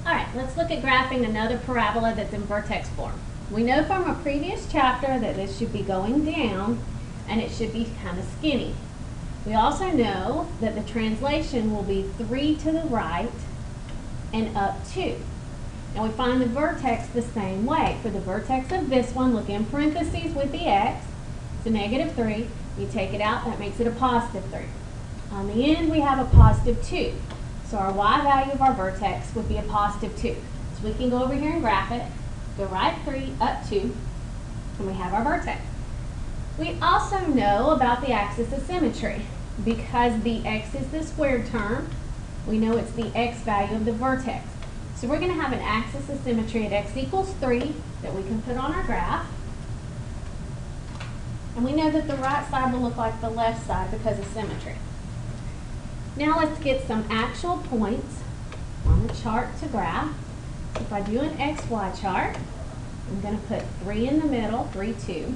All right, let's look at graphing another parabola that's in vertex form. We know from a previous chapter that this should be going down and it should be kind of skinny. We also know that the translation will be 3 to the right and up 2. And we find the vertex the same way. For the vertex of this one, look in parentheses with the x. It's a -3. We take it out, that makes it a +3. On the end, we have a +2. So our y value of our vertex would be a +2. So we can go over here and graph it. Go right 3, up 2, and we have our vertex. We also know about the axis of symmetry. Because the x is the squared term, we know it's the x value of the vertex. So we're going to have an axis of symmetry at x equals 3 that we can put on our graph. And we know that the right side will look like the left side because of symmetry. Now let's get some actual points on the chart to graph. So if I do an XY chart, I'm going to put 3 in the middle, 3, 2.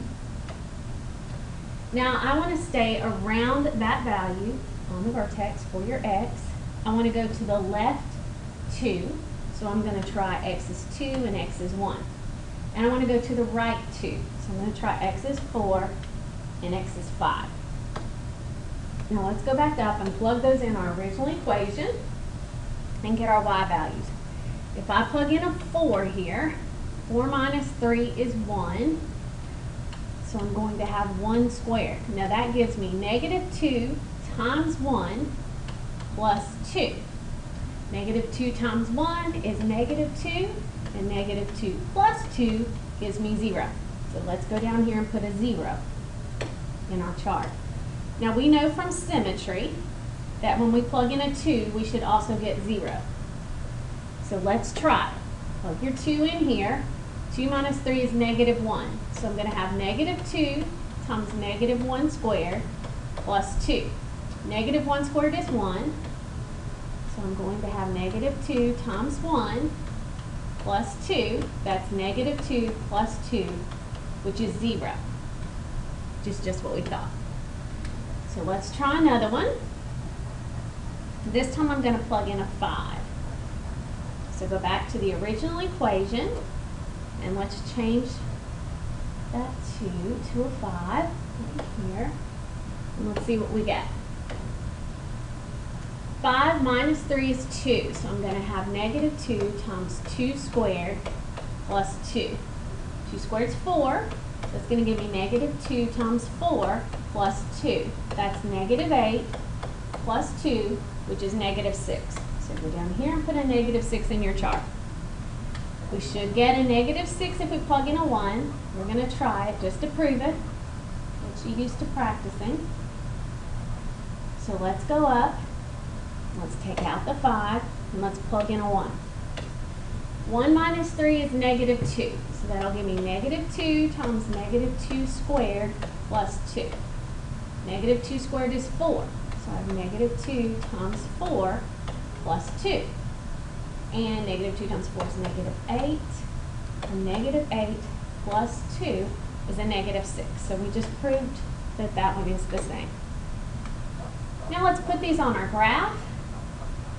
Now I want to stay around that value on the vertex for your x. I want to go to the left 2. So I'm going to try x is 2 and x is 1. And I want to go to the right 2. So I'm going to try x is 4 and x is 5. Now let's go back up and plug those in our original equation and get our y values. If I plug in a 4 here, 4 minus 3 is 1. So I'm going to have 1 squared. Now that gives me -2 times 1 plus 2. -2 times 1 is -2, and -2 plus 2 gives me 0. So let's go down here and put a 0 in our chart. Now we know from symmetry that when we plug in a 2, we should also get 0. So let's try. Plug your 2 in here. 2 minus 3 is -1. So I'm going to have -2 times -1 squared plus 2. -1 squared is 1. So I'm going to have -2 times 1 plus 2. That's -2 plus 2, which is 0. Which is just what we thought. So let's try another one. This time I'm going to plug in a 5. So go back to the original equation and let's change that 2 to a 5 right here. And let's see what we get. 5 minus 3 is 2. So I'm going to have -2 times 2 squared plus 2. 2 squared is 4. That's going to give me -2 times 4 plus 2. That's -8 plus 2, which is -6. So go down here and put a -6 in your chart. We should get a -6 if we plug in a 1. We're going to try it just to prove it. Get you used to practicing. So let's go up. Let's take out the 5 and let's plug in a 1. 1 minus 3 is -2. So that'll give me -2 times -2 squared plus 2. -2 squared is 4. So I have -2 times 4 plus 2. And -2 times 4 is -8. And -8 plus 2 is a -6. So we just proved that that one is the same. Now let's put these on our graph.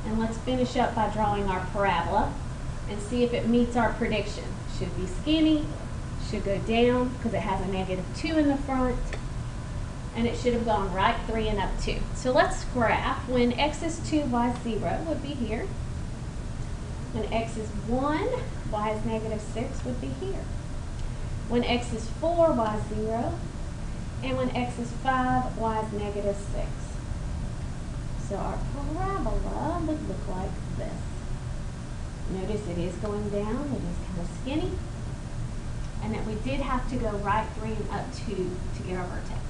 And let's finish up by drawing our parabola and see if it meets our prediction. Should be skinny, should go down because it has a -2 in the front, and it should have gone right 3 and up 2. So let's graph. When x is 2, y is 0 would be here. When x is 1, y is -6 would be here. When x is 4, y is 0. And when x is 5, y is -6. So our parabola would look like this. Notice it is going down, it is kind of skinny, and that we did have to go right 3 and up 2 to get our vertex.